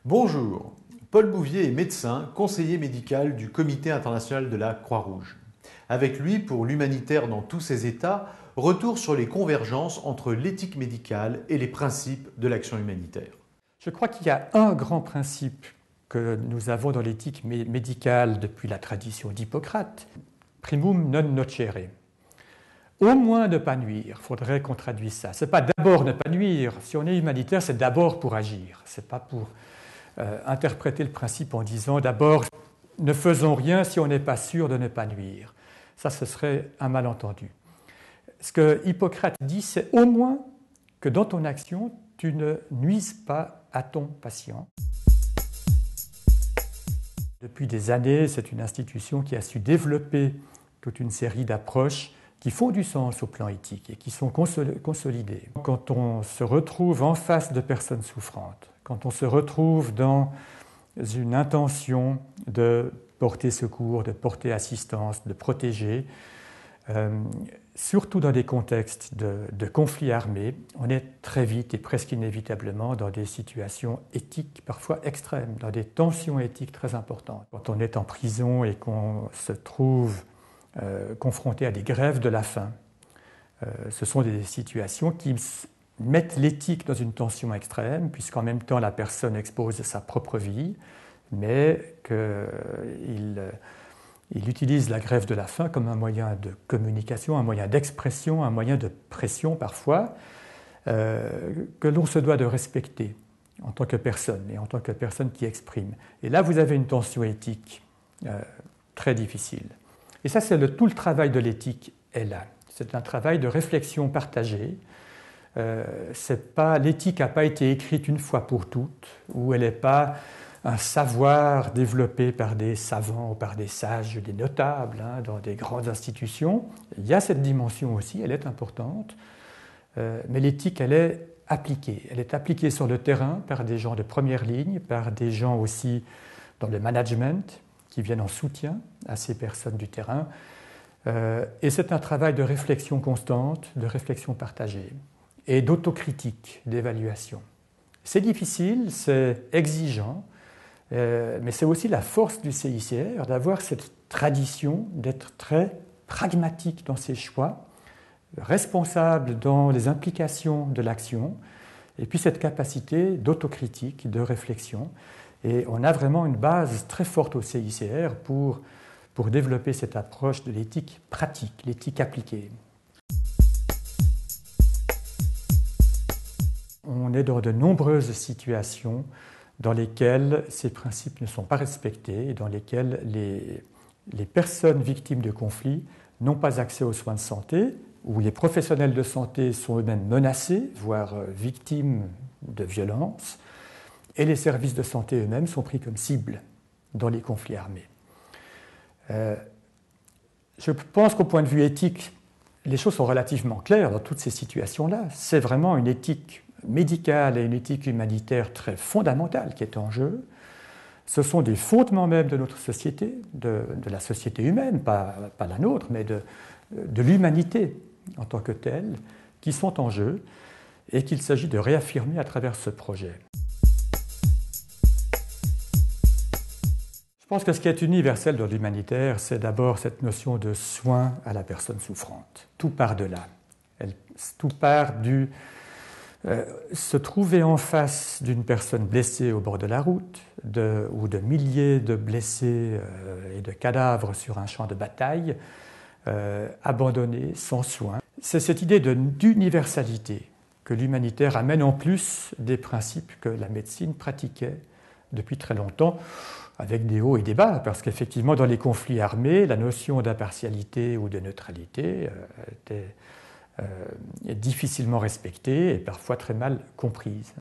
Bonjour, Paul Bouvier est médecin, conseiller médical du Comité international de la Croix-Rouge. Avec lui, pour l'humanitaire dans tous ses états, retour sur les convergences entre l'éthique médicale et les principes de l'action humanitaire. Je crois qu'il y a un grand principe que nous avons dans l'éthique médicale depuis la tradition d'Hippocrate, primum non nocere. Au moins ne pas nuire, il faudrait qu'on traduise ça. Ce n'est pas d'abord ne pas nuire. Si on est humanitaire, c'est d'abord pour agir. Ce n'est pas pour interpréter le principe en disant d'abord ne faisons rien si on n'est pas sûr de ne pas nuire. Ça, ce serait un malentendu. Ce que Hippocrate dit, c'est au moins que dans ton action, tu ne nuises pas à ton patient. Depuis des années, c'est une institution qui a su développer toute une série d'approches qui font du sens au plan éthique et qui sont consolidées. Quand on se retrouve en face de personnes souffrantes, quand on se retrouve dans une intention de porter secours, de porter assistance, de protéger, surtout dans des contextes de conflits armés, on est très vite et presque inévitablement dans des situations éthiques parfois extrêmes, dans des tensions éthiques très importantes. Quand on est en prison et qu'on se trouve confronté à des grèves de la faim, ce sont des situations qui mettent l'éthique dans une tension extrême, puisqu'en même temps la personne expose sa propre vie, mais qu'il utilise la grève de la faim comme un moyen de communication, un moyen d'expression, un moyen de pression parfois, que l'on se doit de respecter en tant que personne et en tant que personne qui exprime. Et là, vous avez une tension éthique très difficile. Et ça, c'est tout le travail de l'éthique est là. C'est un travail de réflexion partagée. L'éthique n'a pas été écrite une fois pour toutes, ou elle n'est pas un savoir développé par des savants ou par des sages, des notables, dans des grandes institutions. Il y a cette dimension aussi, elle est importante, mais l'éthique, elle est appliquée. Elle est appliquée sur le terrain par des gens de première ligne, par des gens aussi dans le management, qui viennent en soutien à ces personnes du terrain. Et c'est un travail de réflexion constante, de réflexion partagée, et d'autocritique, d'évaluation. C'est difficile, c'est exigeant, mais c'est aussi la force du CICR d'avoir cette tradition d'être très pragmatique dans ses choix, responsable dans les implications de l'action, et puis cette capacité d'autocritique, de réflexion. Et on a vraiment une base très forte au CICR pour développer cette approche de l'éthique pratique, l'éthique appliquée. On est dans de nombreuses situations dans lesquelles ces principes ne sont pas respectés et dans lesquelles les personnes victimes de conflits n'ont pas accès aux soins de santé, où les professionnels de santé sont eux-mêmes menacés, voire victimes de violences, et les services de santé eux-mêmes sont pris comme cibles dans les conflits armés. Je pense qu'au point de vue éthique, les choses sont relativement claires dans toutes ces situations-là. C'est vraiment une éthique médicale et une éthique humanitaire très fondamentale qui est en jeu. Ce sont des fondements même de notre société, de la société humaine, pas la nôtre, mais de l'humanité en tant que telle, qui sont en jeu et qu'il s'agit de réaffirmer à travers ce projet. Je pense que ce qui est universel dans l'humanitaire, c'est d'abord cette notion de soin à la personne souffrante. Tout part de là. Tout part du se trouver en face d'une personne blessée au bord de la route, ou de milliers de blessés et de cadavres sur un champ de bataille, abandonnés, sans soin. C'est cette idée d'universalité que l'humanitaire amène en plus des principes que la médecine pratiquait depuis très longtemps, avec des hauts et des bas, parce qu'effectivement, dans les conflits armés, la notion d'impartialité ou de neutralité était difficilement respectée et parfois très mal comprise.